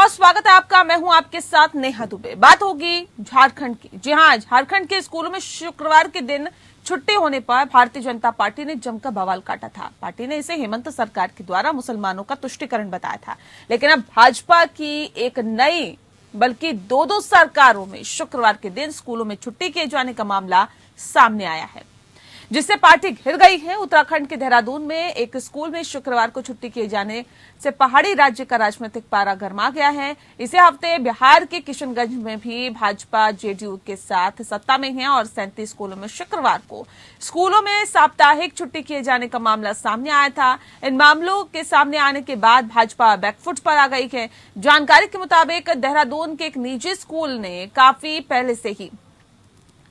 बहुत स्वागत है आपका। मैं हूं आपके साथ नेहा दुबे। बात होगी झारखंड की। जी हां, झारखंड के स्कूलों में शुक्रवार के दिन छुट्टी होने पर भारतीय जनता पार्टी ने जमकर बवाल काटा था। पार्टी ने इसे हेमंत सरकार के द्वारा मुसलमानों का तुष्टीकरण बताया था, लेकिन अब भाजपा की एक नई बल्कि दो सरकारों में शुक्रवार के दिन स्कूलों में छुट्टी किए जाने का मामला सामने आया है, जिससे पार्टी घिर गई है। उत्तराखंड के देहरादून में एक स्कूल में शुक्रवार को छुट्टी किए जाने से पहाड़ी राज्य का राजनीतिक पारा गर्मा गया है। इसी हफ्ते बिहार के किशनगंज में भी भाजपा जेडीयू के साथ सत्ता में है और 37 स्कूलों में शुक्रवार को स्कूलों में साप्ताहिक छुट्टी किए जाने का मामला सामने आया था। इन मामलों के सामने आने के बाद भाजपा बैकफुट पर आ गई है। जानकारी के मुताबिक देहरादून के एक निजी स्कूल ने काफी पहले से ही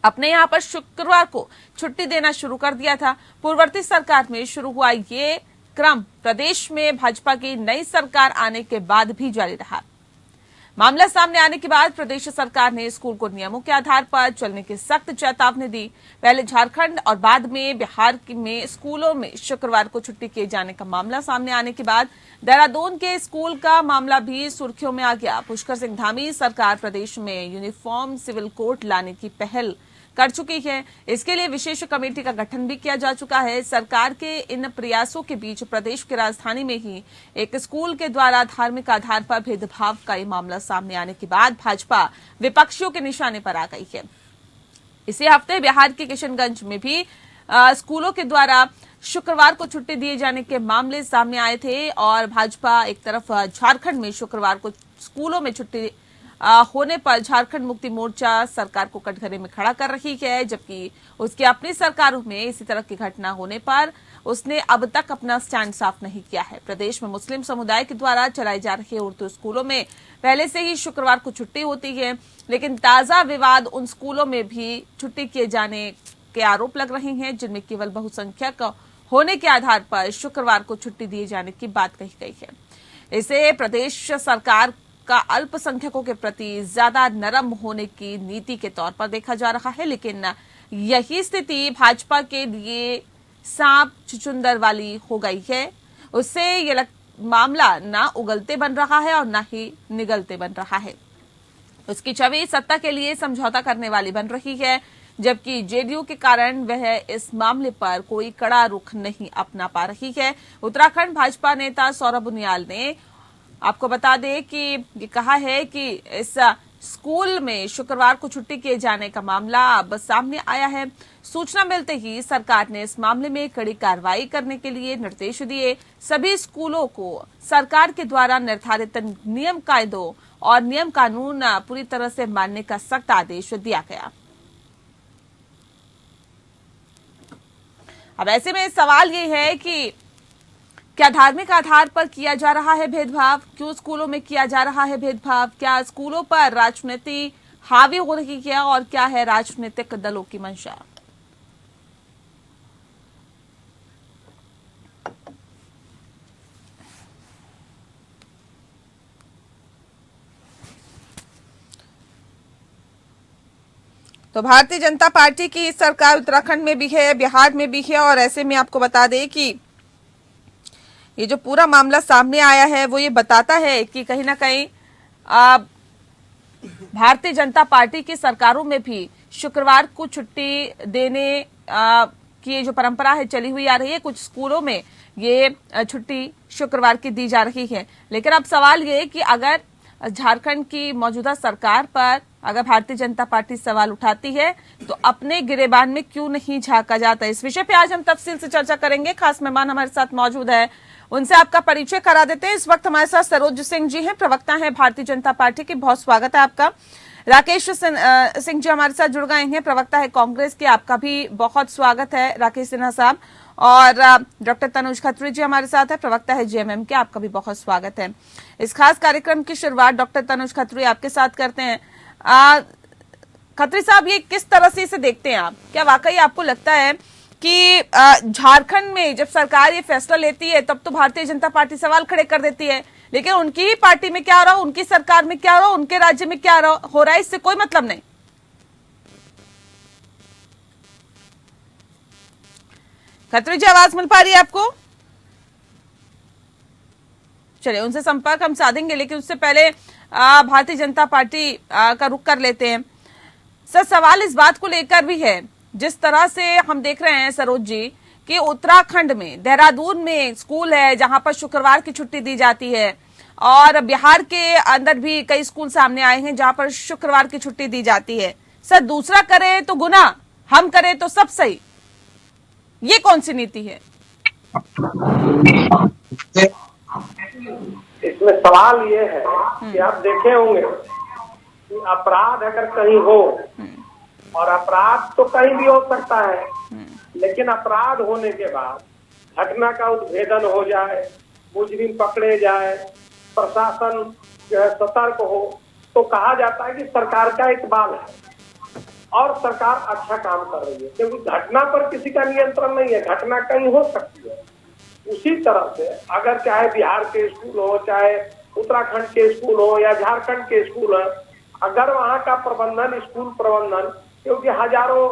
अपने यहां पर शुक्रवार को छुट्टी देना शुरू कर दिया था। पूर्ववर्ती सरकार में शुरू हुआ ये क्रम प्रदेश में भाजपा की नई सरकार आने के बाद भी जारी रहा। मामला सामने आने के बाद प्रदेश सरकार ने स्कूल को नियमों के आधार पर चलने की सख्त चेतावनी दी। पहले झारखंड और बाद में बिहार में स्कूलों में शुक्रवार को छुट्टी किए जाने का मामला सामने आने के बाद देहरादून के स्कूल का मामला भी सुर्खियों में आ गया। पुष्कर सिंह धामी सरकार प्रदेश में यूनिफॉर्म सिविल कोड लाने की पहल कर चुकी है। इसके लिए विशेष कमेटी का गठन भी किया जा चुका है। सरकार के इन प्रयासों के बीच प्रदेश की राजधानी में ही एक स्कूल के द्वारा धार्मिक आधार पर भेदभाव का ये मामला सामने आने के बाद भाजपा विपक्षियों के निशाने पर आ गई है। इसी हफ्ते बिहार के किशनगंज में भी स्कूलों के द्वारा शुक्रवार को छुट्टी दिए जाने के मामले सामने आए थे और भाजपा एक तरफ झारखंड में शुक्रवार को स्कूलों में छुट्टी होने पर झारखंड मुक्ति मोर्चा सरकार को कटघरे में खड़ा कर रही है, जबकि उसकी अपनी सरकारों में इसी तरह की घटना होने पर उसने अब तक अपना स्टैंड साफ नहीं किया है। प्रदेश में मुस्लिम समुदाय के द्वारा चलाए जा रहे उर्दू स्कूलों में पहले से ही शुक्रवार को छुट्टी होती है, लेकिन ताजा विवाद उन स्कूलों में भी छुट्टी किए जाने के आरोप लग रहे हैं जिनमें केवल बहुसंख्यक होने के आधार पर शुक्रवार को छुट्टी दिए जाने की बात कही गई है। इसे प्रदेश सरकार का अल्पसंख्यकों के प्रति ज्यादा नरम होने की नीति के तौर पर देखा जा रहा है, लेकिन यही स्थिति भाजपा के लिए सांप चुचुंदर वाली हो गई है। उससे ये मामला ना उगलते बन रहा है और ना ही निगलते बन रहा है। उसकी छवि सत्ता के लिए समझौता करने वाली बन रही है, जबकि जेडीयू के कारण वह इस मामले पर कोई कड़ा रुख नहीं अपना पा रही है। उत्तराखंड भाजपा नेता सौरभ उनियाल ने आपको बता दें कि ये कहा है कि इस स्कूल में शुक्रवार को छुट्टी किए जाने का मामला अब सामने आया है। सूचना मिलते ही सरकार ने इस मामले में कड़ी कार्रवाई करने के लिए निर्देश दिए। सभी स्कूलों को सरकार के द्वारा निर्धारित नियम कायदों और नियम कानून पूरी तरह से मानने का सख्त आदेश दिया गया। अब ऐसे में सवाल ये है कि क्या धार्मिक आधार पर किया जा रहा है भेदभाव? क्यों स्कूलों में किया जा रहा है भेदभाव? क्या स्कूलों पर राजनीति हावी हो रही है और क्या है राजनीतिक दलों की मंशा? तो भारतीय जनता पार्टी की सरकार उत्तराखंड में भी है, बिहार में भी है और ऐसे में आपको बता दें कि ये जो पूरा मामला सामने आया है वो ये बताता है कि कहीं ना कहीं भारतीय जनता पार्टी की सरकारों में भी शुक्रवार को छुट्टी देने की जो परंपरा है चली हुई आ रही है। कुछ स्कूलों में ये छुट्टी शुक्रवार की दी जा रही है, लेकिन अब सवाल ये कि अगर झारखंड की मौजूदा सरकार पर अगर भारतीय जनता पार्टी सवाल उठाती है तो अपने गिरेबान में क्यों नहीं झांका जाता। इस विषय पे आज हम तफसील से चर्चा करेंगे। खास मेहमान हमारे साथ मौजूद है, उनसे आपका परिचय करा देते हैं। इस वक्त हमारे साथ सरोज सिंह जी हैं, प्रवक्ता हैं भारतीय जनता पार्टी की। बहुत स्वागत है आपका। राकेश सिंह जी हमारे साथ जुड़ गए हैं, प्रवक्ता है कांग्रेस के। आपका भी बहुत स्वागत है राकेश सिन्हा साहब। और डॉक्टर तनुज खत्री जी हमारे साथ है, प्रवक्ता है जेएमएम के। आपका भी बहुत स्वागत है। इस खास कार्यक्रम की शुरुआत डॉक्टर तनुज खत्री आपके साथ करते हैं। खत्री साहब, ये किस तरह से इसे देखते हैं आप? क्या वाकई आपको लगता है कि झारखंड में जब सरकार ये फैसला लेती है तब तो भारतीय जनता पार्टी सवाल खड़े कर देती है, लेकिन उनकी ही पार्टी में क्या हो रहा है, उनकी सरकार में क्या हो रहा है, उनके राज्य में क्या हो रहा है, इससे कोई मतलब नहीं? खत्री जी, आवाज मिल पा रही है आपको? चलिए उनसे संपर्क हम साधेंगे, लेकिन उससे पहले भारतीय जनता पार्टी का रुख कर लेते हैं। सर, सवाल इस बात को लेकर भी है, जिस तरह से हम देख रहे हैं सरोज जी कि उत्तराखंड में देहरादून में स्कूल है जहां पर शुक्रवार की छुट्टी दी जाती है, और बिहार के अंदर भी कई स्कूल सामने आए हैं जहां पर शुक्रवार की छुट्टी दी जाती है। सर, दूसरा करे तो गुनाह, हम करें तो सब सही, ये कौन सी नीति है? इसमें सवाल ये है कि आप देखे होंगे कि अपराध अगर कहीं हो, और अपराध तो कहीं भी हो सकता है, लेकिन अपराध होने के बाद घटना का उद्भेदन हो जाए, मुजरिम पकड़े जाए, प्रशासन जो है सतर्क हो, तो कहा जाता है कि सरकार का इकबाल है और सरकार अच्छा काम कर रही है, क्योंकि घटना पर किसी का नियंत्रण नहीं है, घटना कहीं हो सकती है। उसी तरह से अगर चाहे बिहार के स्कूल हो, चाहे उत्तराखंड के स्कूल हो या झारखंड के स्कूल हो, अगर वहाँ का प्रबंधन, स्कूल प्रबंधन, क्योंकि हजारों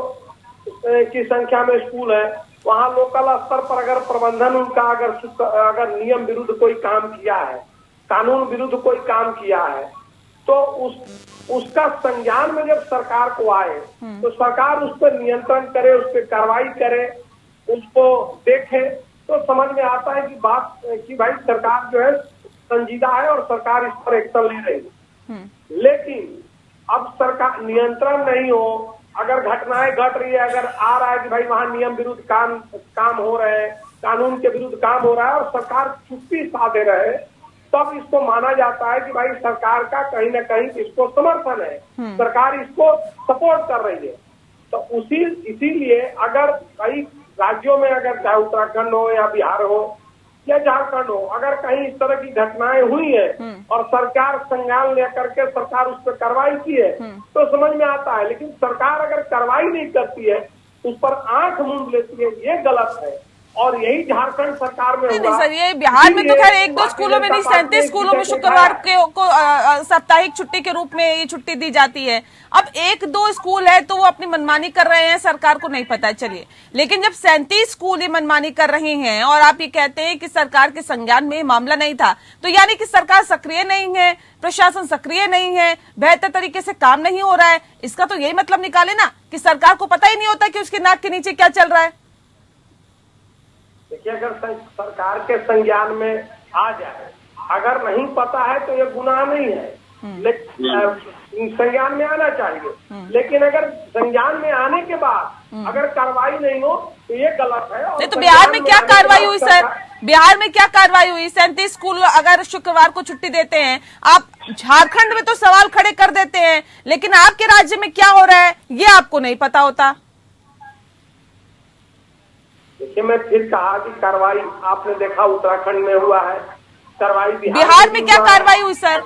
की संख्या में स्कूल है, वहाँ लोकल स्तर पर अगर प्रबंधन उनका अगर नियम विरुद्ध कोई काम किया है, कानून विरुद्ध कोई काम किया है, तो उसका संज्ञान में जब सरकार को आए तो सरकार उस पर नियंत्रण करे, उस पर कार्रवाई करे, उसको देखे, तो समझ में आता है कि भाई सरकार जो है संजीदा है और सरकार इस पर एक्शन ले रही है। लेकिन अब सरकार नियंत्रण नहीं हो, अगर घटनाएं घट रही है, अगर आ रहा है कि भाई वहां नियम विरुद्ध काम हो रहे हैं, कानून के विरुद्ध काम हो रहा है और सरकार चुप्पी साधे रहे, तब इसको माना जाता है कि भाई सरकार का कहीं ना कहीं इसको समर्थन है, सरकार इसको सपोर्ट कर रही है। तो इसीलिए अगर कई राज्यों में, अगर चाहे उत्तराखंड हो या बिहार हो या झारखंड हो, अगर कहीं इस तरह की घटनाएं हुई है और सरकार संज्ञान लेकर के सरकार उस पर कार्रवाई की है, तो समझ में आता है। लेकिन सरकार अगर कार्रवाई नहीं करती है, उस पर आंख मूंद लेती है, ये गलत है। और यही झारखंड सरकार में नहीं सर, ये बिहार में तो खैर एक दो स्कूलों में नहीं, 37 स्कूलों में शुक्रवार को साप्ताहिक छुट्टी के रूप में ये छुट्टी दी जाती है। अब एक दो स्कूल है तो वो अपनी मनमानी कर रहे हैं, सरकार को नहीं पता, चलिए। लेकिन जब 37 स्कूल ये मनमानी कर रहे हैं और आप ये कहते हैं कि सरकार के संज्ञान में मामला नहीं था, तो यानी कि सरकार सक्रिय नहीं है, प्रशासन सक्रिय नहीं है, बेहतर तरीके से काम नहीं हो रहा है। इसका तो यही मतलब निकाले ना कि सरकार को पता ही नहीं होता कि उसकी नाक के नीचे क्या चल रहा है। देखिए, अगर सरकार के संज्ञान में आ जाए, अगर नहीं पता है तो ये गुनाह नहीं है, लेकिन संज्ञान में आना चाहिए। लेकिन अगर संज्ञान में आने के बाद अगर कार्रवाई नहीं हो तो ये गलत है। नहीं तो बिहार में क्या कार्रवाई हुई सर? बिहार में क्या कार्रवाई हुई? 37 स्कूल अगर शुक्रवार को छुट्टी देते हैं, आप झारखंड में तो सवाल खड़े कर देते हैं, लेकिन आपके राज्य में क्या हो रहा है ये आपको नहीं पता होता। देखिए, मैं फिर कहा कि कार्रवाई आपने देखा उत्तराखंड में हुआ है, कार्रवाई बिहार में क्या कार्रवाई हुई सर?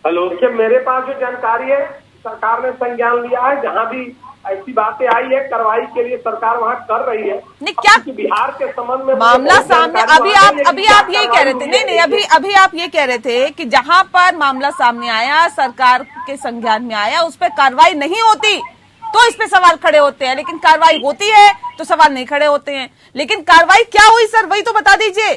हेलो, देखिए मेरे पास जो जानकारी है, सरकार ने संज्ञान लिया है, जहां भी ऐसी बातें आई है कार्रवाई के लिए सरकार वहां कर रही है। नहीं, क्या बिहार के संबंध में मामला सामने, अभी आप यही कह रहे थे, नहीं अभी आप ये कह रहे थे कि जहां पर मामला सामने आया, सरकार के संज्ञान में आया, उस पर कार्रवाई नहीं होती तो इस पे सवाल खड़े होते हैं, लेकिन कार्रवाई होती है तो सवाल नहीं खड़े होते हैं। लेकिन कार्रवाई क्या हुई सर, वही तो बता दीजिए।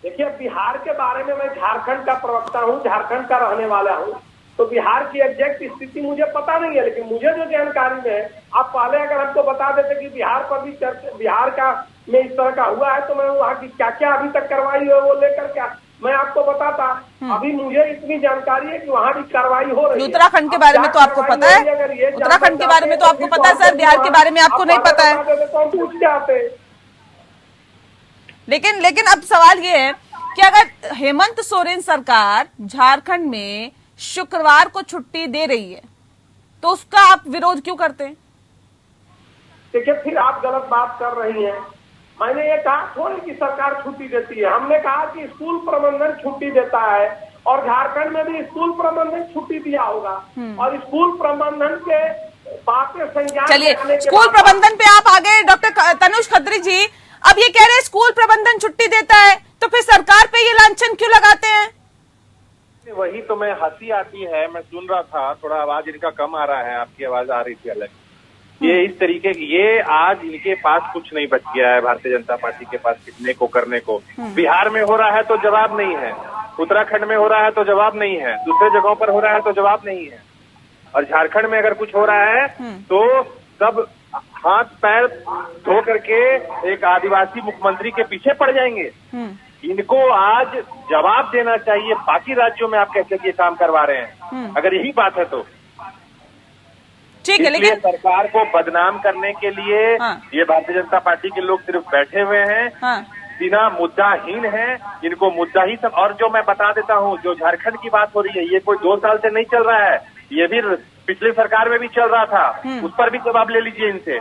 देखिए, बिहार के बारे में मैं झारखंड का प्रवक्ता हूँ, झारखंड का रहने वाला हूँ, तो बिहार की एग्जैक्ट स्थिति मुझे पता नहीं है। लेकिन मुझे जो जानकारी है, आप पहले अगर हमको बता देते कि बिहार पर भी बिहार का में इस तरह का हुआ है, तो मैं वहाँ की क्या क्या अभी तक कार्रवाई है वो लेकर क्या मैं आपको बताता। अभी मुझे इतनी जानकारी है कि वहाँ भी कार्रवाई हो रही है। उत्तराखंड के बारे में तो आपको पता है, उत्तराखंड के बारे में तो आपको पता है सर, बिहार के बारे में आपको नहीं पता है। तो हम पूछ जाते। लेकिन अब सवाल ये है कि अगर हेमंत सोरेन सरकार झारखंड में शुक्रवार को छुट्टी दे रही है तो उसका आप विरोध क्यों करते हैं? देखिए, फिर आप गलत बात कर रही हैं। मैंने ये कहा थोड़ी कि सरकार छुट्टी देती है, हमने कहा कि स्कूल प्रबंधन छुट्टी देता है, और झारखंड में भी स्कूल प्रबंधन छुट्टी दिया होगा। और स्कूल प्रबंधन के बातें संज्ञान, चलिए स्कूल प्रबंधन पे आप आगे डॉक्टर तनुज खत्री जी, अब ये कह रहे हैं स्कूल प्रबंधन छुट्टी देता है तो फिर सरकार पे ये लांछन क्यों लगाते हैं? वही तो मैं हंसी आती है, मैं सुन रहा था, थोड़ा आवाज इनका कम आ रहा है, आपकी आवाज आ रही थी अलग। ये इस तरीके की, ये आज इनके पास कुछ नहीं बच गया है भारतीय जनता पार्टी के पास कितने को करने को। बिहार में हो रहा है तो जवाब नहीं है, उत्तराखंड में हो रहा है तो जवाब नहीं है, दूसरे जगहों पर हो रहा है तो जवाब नहीं है, और झारखंड में अगर कुछ हो रहा है तो सब हाथ पैर धो करके एक आदिवासी मुख्यमंत्री के पीछे पड़ जाएंगे। इनको आज जवाब देना चाहिए। बाकी राज्यों में आप कैसे ये काम करवा रहे हैं, अगर यही बात है तो ठीक है। इसलिए लेकिन सरकार को बदनाम करने के लिए ये भारतीय जनता पार्टी के लोग सिर्फ बैठे हुए हैं, बिना मुद्दाहीन है, इनको मुद्दा ही सब। और जो मैं बता देता हूँ, जो झारखंड की बात हो रही है, ये कोई 2 साल से नहीं चल रहा है, ये भी पिछली सरकार में भी चल रहा था, उस पर भी जवाब ले लीजिए इनसे।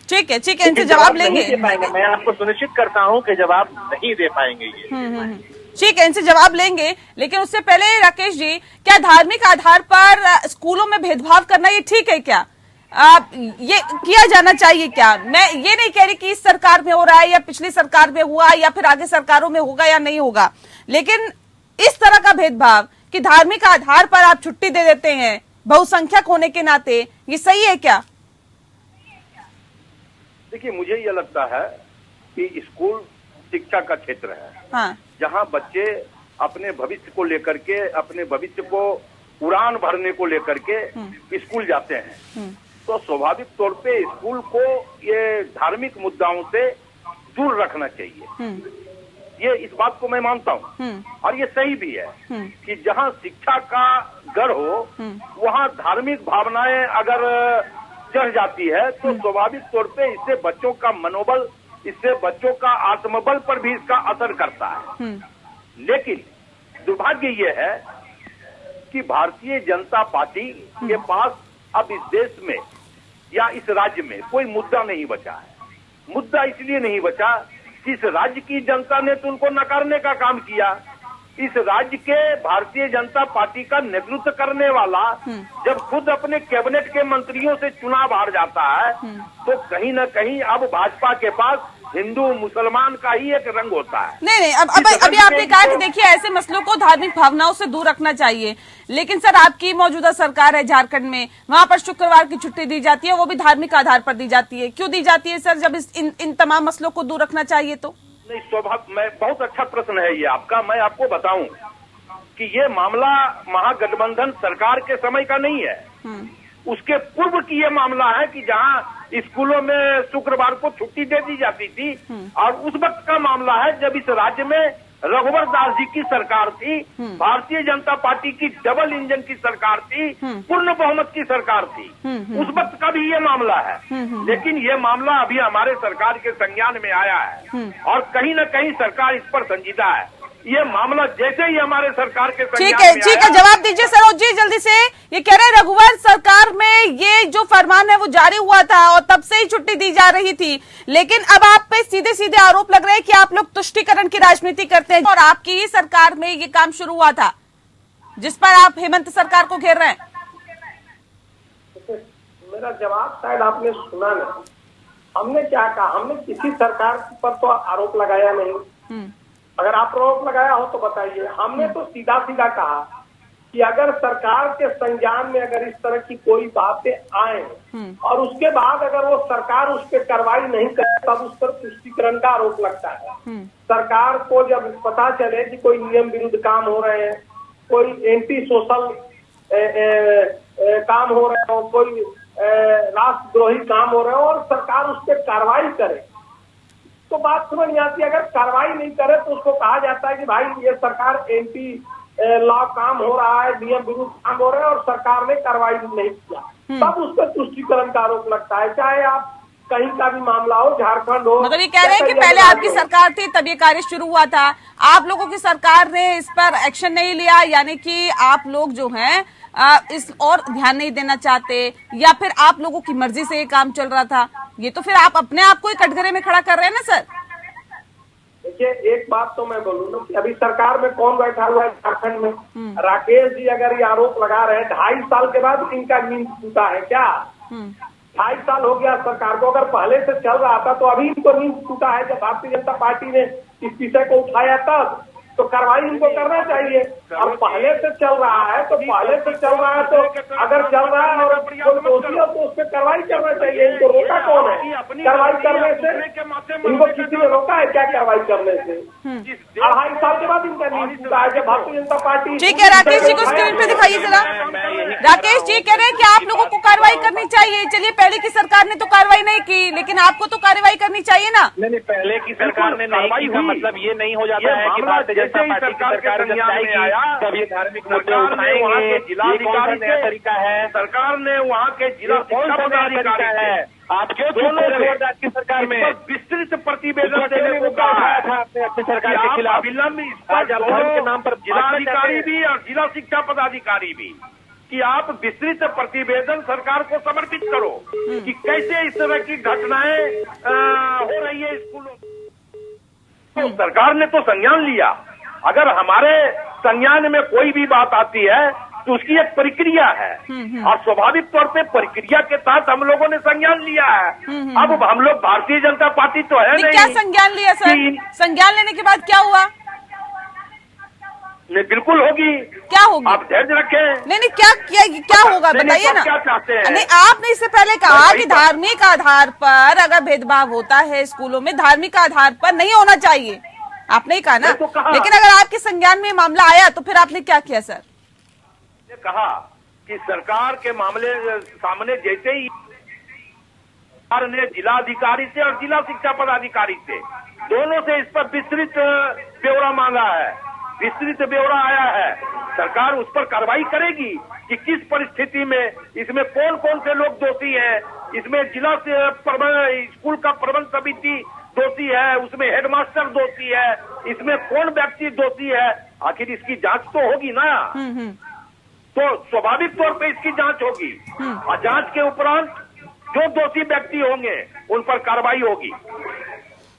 ठीक है, इनसे जवाब लेंगे। नहीं दे पाएंगे, मैं आपको सुनिश्चित करता हूँ कि जवाब नहीं दे पाएंगे ये। ठीक है, इनसे जवाब लेंगे। लेकिन उससे पहले राकेश जी, क्या धार्मिक आधार पर स्कूलों में भेदभाव करना ये ठीक है क्या? ये किया जाना चाहिए क्या? मैं ये नहीं कह रही कि इस सरकार में हो रहा है या पिछली सरकार में हुआ या फिर आगे सरकारों में होगा या नहीं होगा, लेकिन इस तरह का भेदभाव कि धार्मिक आधार पर आप छुट्टी दे देते हैं बहुसंख्यक होने के नाते, ये सही है क्या? देखिए, मुझे यह लगता है कि स्कूल शिक्षा का क्षेत्र है, जहां बच्चे अपने भविष्य को लेकर के, अपने भविष्य को उड़ान भरने को लेकर के स्कूल जाते हैं, तो स्वाभाविक तौर पे स्कूल को ये धार्मिक मुद्दाओं से दूर रखना चाहिए। ये इस बात को मैं मानता हूँ, और ये सही भी है कि जहाँ शिक्षा का गढ़ हो वहाँ धार्मिक भावनाएं अगर चढ़ जाती है तो स्वाभाविक तौर पे इससे बच्चों का मनोबल, इससे बच्चों का आत्मबल पर भी इसका असर करता है। लेकिन दुर्भाग्य ये है कि भारतीय जनता पार्टी के पास अब इस देश में या इस राज्य में कोई मुद्दा नहीं बचा है। मुद्दा इसलिए नहीं बचा कि इस राज्य की जनता ने तो उनको नकारने का काम किया। इस राज्य के भारतीय जनता पार्टी का नेतृत्व करने वाला जब खुद अपने कैबिनेट के मंत्रियों से चुनाव हार जाता है तो कहीं न कहीं अब भाजपा के पास हिंदू मुसलमान का ही एक रंग होता है। नहीं, अभी आपने कहा कि देखिए ऐसे मसलों को धार्मिक भावनाओं से दूर रखना चाहिए, लेकिन सर आपकी मौजूदा सरकार है झारखंड में, वहां पर शुक्रवार की छुट्टी दी जाती है, वो भी धार्मिक आधार पर दी जाती है। क्यों दी जाती है सर, जब इन तमाम मसलों को दूर रखना चाहिए तो? नहीं, मैं बहुत अच्छा प्रश्न है ये आपका। मैं आपको बताऊं कि ये मामला महागठबंधन सरकार के समय का नहीं है, उसके पूर्व की ये मामला है कि जहां स्कूलों में शुक्रवार को छुट्टी दे दी जाती थी, और उस वक्त का मामला है जब इस राज्य में रघुवर दास जी की सरकार थी, भारतीय जनता पार्टी की डबल इंजन की सरकार थी, पूर्ण बहुमत की सरकार थी, उस वक्त का भी ये मामला है। लेकिन ये मामला अभी हमारे सरकार के संज्ञान में आया है और कहीं न कहीं सरकार इस पर संजीदा है। ये मामला जैसे ही हमारे सरकार के ठीक है, जवाब दीजिए सरोज जी जल्दी से। ये कह रहे रघुवर सरकार में ये जो फरमान है वो जारी हुआ था और तब से ही छुट्टी दी जा रही थी, लेकिन अब आप पे सीधे सीधे आरोप लग रहे हैं कि आप लोग तुष्टीकरण की राजनीति करते हैं और आपकी ही सरकार में ये काम शुरू हुआ था जिस पर आप हेमंत सरकार को घेर रहे हैं। मेरा जवाब शायद आपने सुना नहीं। हमने क्या कहा, हमने किसी सरकार पर तो आरोप लगाया नहीं। अगर आप आरोप लगाया हो तो बताइए। हमने तो सीधा सीधा कहा कि अगर सरकार के संज्ञान में अगर इस तरह की कोई बातें आए और उसके बाद अगर वो सरकार उस पर कार्रवाई नहीं करे तब उस पर तुष्टीकरण का आरोप लगता है। सरकार को जब पता चले कि कोई नियम विरुद्ध काम हो रहे हैं, कोई एंटी सोशल काम हो रहे हो, कोई राष्ट्रद्रोही काम हो रहे हो और सरकार उस पर कार्रवाई करे तो बात समझ नहीं आती। अगर कार्रवाई नहीं करे तो उसको कहा जाता है कि भाई ये सरकार एंटी लॉ काम हो रहा है, नियम विरुद्ध काम हो रहा है और सरकार ने कार्रवाई नहीं किया, तब उस पर तुष्टीकरण का आरोप लगता है। चाहे आप कहीं का भी मामला हो, झारखंड हो। मतलब ये कह रहे हैं कि पहले आपकी सरकार थी तब ये कार्य शुरू हुआ था, आप लोगों की सरकार ने इस पर एक्शन नहीं लिया, यानी कि आप लोग जो हैं इस और ध्यान नहीं देना चाहते या फिर आप लोगों की मर्जी से ये काम चल रहा था। ये तो फिर आप अपने आप को ही कटघरे में खड़ा कर रहे हैं ना सर। देखिए, एक बात तो मैं बोलूँ ना कि अभी सरकार में कौन बैठा हुआ है झारखंड में? राकेश जी अगर ये आरोप लगा रहे हैं 2.5 साल के बाद इनका नींद टूटा है क्या? 2.5 साल हो गया सरकार को, अगर पहले से चल रहा था तो अभी इनको नींद टूटा है। जब भारतीय जनता पार्टी ने इस विषय को उठाया तब तो कार्रवाई इनको करना चाहिए। अब पहले से चल रहा है तो पहले से चल रहा है तो अगर चल रहा है और कोई दोषी हो तो उस पर कार्रवाई करना चाहिए। इनको रोका कौन है कार्रवाई करने से? इनको किसी ने रोका है क्या कार्रवाई करने से? 2.5 साल के बाद इनका नींद टूटा है जब भारतीय जनता पार्टी। ठीक है, राकेश जी को स्क्रीन पे दिखाइए जरा। राकेश जी कह रहे हैं कि आप लोगों को कार्रवाई करनी चाहिए। चलिए, पहले की सरकार ने तो कार्रवाई नहीं की, लेकिन आपको तो कार्रवाई करनी चाहिए ना। नहीं, पहले की सरकार ने नहीं की, मतलब ये नहीं हो जाता है कि भारतीय जनता पार्टी की सरकार जब जाएगी तब ये धार्मिक मुद्दे उठाएंगे। जिलाधिकारी नया तरीका है, सरकार ने वहाँ के जिला शिक्षा पदाधिकारी है। आप क्यों दोनों की सरकार में विस्तृत प्रतिवेदन देने को कहा था अपनी सरकार के खिलाफ? अविलंब के नाम पर जिलाधिकारी भी और जिला शिक्षा पदाधिकारी भी कि आप विस्तृत प्रतिवेदन सरकार को समर्पित करो कि कैसे इस तरह की घटनाएं हो रही है स्कूलों। तो सरकार ने तो संज्ञान लिया। अगर हमारे संज्ञान में कोई भी बात आती है तो उसकी एक प्रक्रिया है और स्वाभाविक तौर पे प्रक्रिया के तहत हम लोगों ने संज्ञान लिया है। अब हम लोग भारतीय जनता पार्टी तो है नहीं। क्या संज्ञान लिया सर? संज्ञान लेने के बाद क्या हुआ? नहीं, बिल्कुल होगी। क्या होगी? आप धैर्य रखें। नहीं, क्या होगा बताइए ना। क्या चाहते हैं? नहीं, आपने इससे पहले कहा कि धार्मिक आधार पर अगर भेदभाव होता है स्कूलों में, धार्मिक आधार पर नहीं होना चाहिए, आपने ही कहा ना। लेकिन अगर आपके संज्ञान में मामला आया तो फिर आपने क्या किया सर? कहा कि सरकार के मामले सामने जैसे ही सरकार ने जिलाधिकारी से और जिला शिक्षा पदाधिकारी से दोनों से इस पर विस्तृत ब्यौरा मांगा है, विस्तृत ब्यौरा आया है। सरकार उस पर कार्रवाई करेगी कि किस परिस्थिति में इसमें कौन कौन से लोग दोषी हैं। इसमें जिला स्कूल का प्रबंध समिति दोषी है, उसमें हेडमास्टर दोषी है, इसमें कौन व्यक्ति दोषी है। आखिर इसकी जांच तो होगी ना। तो स्वाभाविक तौर पे इसकी जांच होगी और जांच के उपरांत जो दोषी व्यक्ति होंगे उन पर कार्रवाई होगी।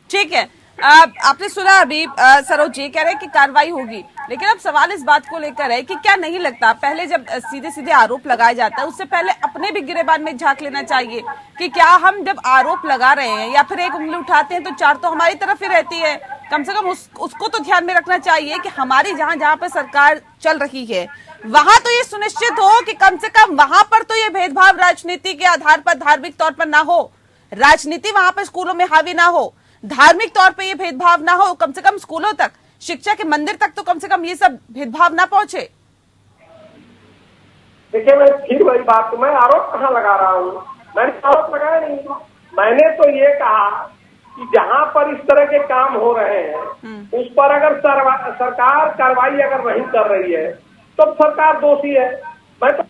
ठीक है, आपने सुना अभी सरोज जी कह रहे हैं कि कार्रवाई होगी, लेकिन अब सवाल इस बात को लेकर है कि क्या नहीं लगता पहले जब सीधे सीधे आरोप लगाया जाता है उससे पहले अपने भी गिरेबान में झांक लेना चाहिए कि क्या हम जब आरोप लगा रहे हैं या फिर एक उंगली उठाते हैं तो 4 तो हमारी तरफ ही रहती है। कम से कम उसको तो ध्यान में रखना चाहिए कि हमारी जहां पर सरकार चल रही है वहां तो ये सुनिश्चित हो कि कम से कम वहां पर तो ये भेदभाव राजनीति के आधार पर, धार्मिक तौर पर ना हो, राजनीति वहां पर स्कूलों में हावी ना हो, धार्मिक तौर पे ये भेदभाव ना हो। कम से कम स्कूलों तक, शिक्षा के मंदिर तक तो कम से कम ये सब भेदभाव ना पहुंचे। देखिए, मैं फिर वही बात, मैं आरोप कहाँ लगा रहा हूँ? मैंने आरोप लगाया नहीं। मैंने तो ये कहा कि जहाँ पर इस तरह के काम हो रहे हैं उस पर अगर सरकार कार्रवाई अगर नहीं कर रही है तो सरकार दोषी है। मैं तो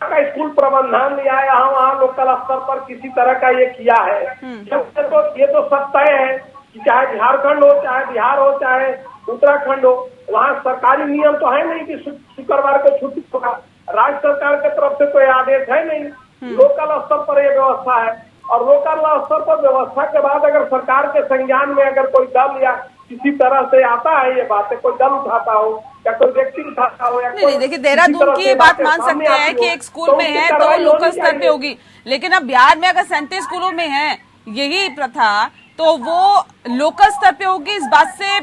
का स्कूल प्रबंधन या यहाँ वहाँ लोकल स्तर पर किसी तरह का ये किया है, ये तो सब तय है कि चाहे झारखंड हो, चाहे बिहार हो, चाहे उत्तराखंड हो, वहाँ सरकारी नियम तो है नहीं कि शुक्रवार को छुट्टी होगा। राज्य सरकार की तरफ से कोई आदेश है नहीं। लोकल स्तर पर यह व्यवस्था है और लोकल स्तर पर व्यवस्था के बाद अगर सरकार के संज्ञान में अगर कोई दल या किसी तरह से आता है ये बातें, कोई दल उठाता हो या कोई व्यक्ति उठाता हो या नहीं, देखिए देहरादून की ये बात मान सकते हैं कि एक स्कूल में है तो लोकल स्तर पे होगी, लेकिन अब बिहार में अगर 37 स्कूलों में है यही प्रथा तो वो लोकल स्तर पे होगी। इस बात से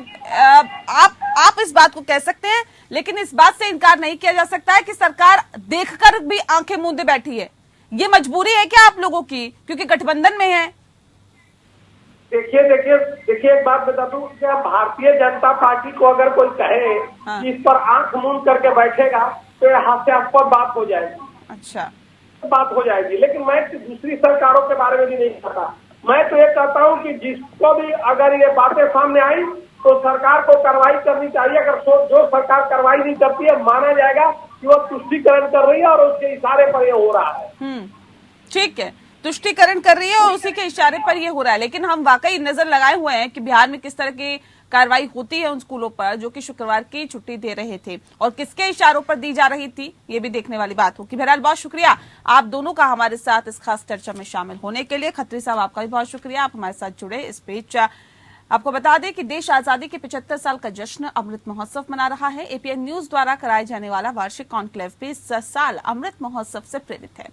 आप इस बात को कह सकते हैं, लेकिन इस बात से इनकार नहीं किया जा सकता है कि सरकार देखकर भी आंखें मूंदे बैठी है। ये मजबूरी है क्या आप लोगों की, क्योंकि गठबंधन में है? देखिए एक बात बता दूं, क्या भारतीय जनता पार्टी को अगर कोई कहे कि इस पर आंख मूंद करके बैठेगा तो यह हास्यास्पद बात हो जाएगी। अच्छा, बात हो जाएगी। लेकिन मैं दूसरी सरकारों के बारे में भी नहीं कहता। मैं तो ये कहता हूँ कि जिसको भी अगर ये बातें सामने आई तो सरकार को कार्रवाई करनी चाहिए। अगर जो सरकार कार्रवाई नहीं करती है माना जाएगा कि वो तुष्टीकरण कर रही है और उसके इशारे पर ये हो रहा है। ठीक है, तुष्टीकरण कर रही है और उसी के इशारे पर ये हो रहा है। लेकिन हम वाकई नजर लगाए हुए हैं कि बिहार में किस तरह की कार्रवाई होती है उन स्कूलों पर जो कि शुक्रवार की छुट्टी दे रहे थे और किसके इशारों पर दी जा रही थी, ये भी देखने वाली बात होगी। बहरहाल बहुत शुक्रिया आप दोनों का हमारे साथ इस खास चर्चा में शामिल होने के लिए। खत्री साहब आपका भी बहुत शुक्रिया, आप हमारे साथ जुड़े। इस बीच आपको बता दें कि देश आजादी के 75 साल का जश्न अमृत महोत्सव मना रहा है। एपीएन न्यूज द्वारा कराए जाने वाला वार्षिक कॉन्क्लेव भी इस साल अमृत महोत्सव से प्रेरित है।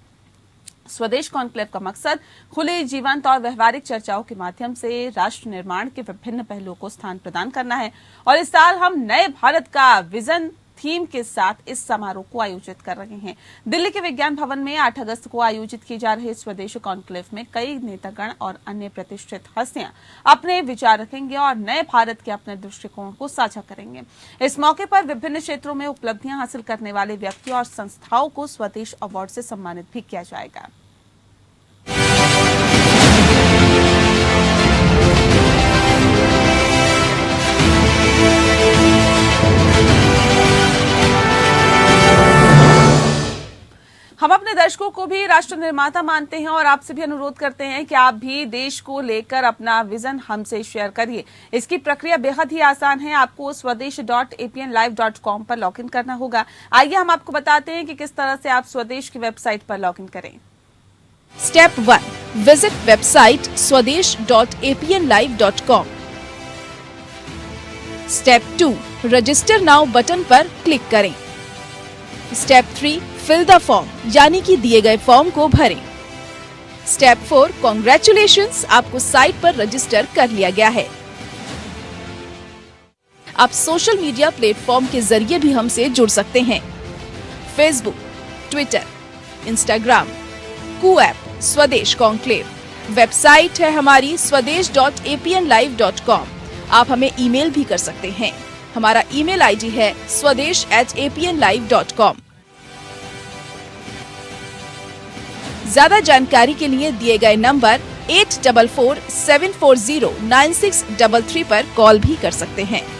स्वदेश कॉन्क्लेव का मकसद खुले, जीवंत और व्यवहारिक चर्चाओं के माध्यम से राष्ट्र निर्माण के विभिन्न पहलुओं को स्थान प्रदान करना है और इस साल हम नए भारत का विजन थीम के साथ इस समारोह को आयोजित कर रहे हैं। दिल्ली के विज्ञान भवन में 8 अगस्त को आयोजित की जा रही स्वदेश कॉन्क्लेव में कई नेतागण और अन्य प्रतिष्ठित हस्तियां अपने विचार रखेंगे और नए भारत के अपने दृष्टिकोण को साझा करेंगे। इस मौके पर विभिन्न क्षेत्रों में उपलब्धियां हासिल करने वाले व्यक्तियों और संस्थाओं को स्वदेश अवार्ड से सम्मानित भी किया जाएगा। हम अपने दर्शकों को भी राष्ट्र निर्माता मानते हैं और आपसे भी अनुरोध करते हैं कि आप भी देश को लेकर अपना विजन हमसे शेयर करिए। इसकी प्रक्रिया बेहद ही आसान है। आपको swadesh.apnlive.com पर लॉगिन करना होगा। आइए हम आपको बताते हैं कि किस तरह से आप स्वदेश की वेबसाइट पर लॉगिन करें। Step 1, visit website swadesh.apnlive.com। Step 2, register now button पर क्लिक करें। स्टेप 3, फिल द फॉर्म यानी कि दिए गए फॉर्म को भरें। स्टेप 4, कॉन्ग्रेचुलेशंस, आपको साइट पर रजिस्टर कर लिया गया है। आप सोशल मीडिया प्लेटफॉर्म के जरिए भी हमसे जुड़ सकते हैं। फेसबुक, ट्विटर, इंस्टाग्राम, कूऐप स्वदेश कॉन्क्लेव। वेबसाइट है हमारी swadesh.apnlive.com। आप हमें ईमेल भी कर सकते हैं। हमारा ईमेल आईडी है swadesh@apnlive.com। ज्यादा जानकारी के लिए दिए गए नंबर 8447409633 पर कॉल भी कर सकते हैं।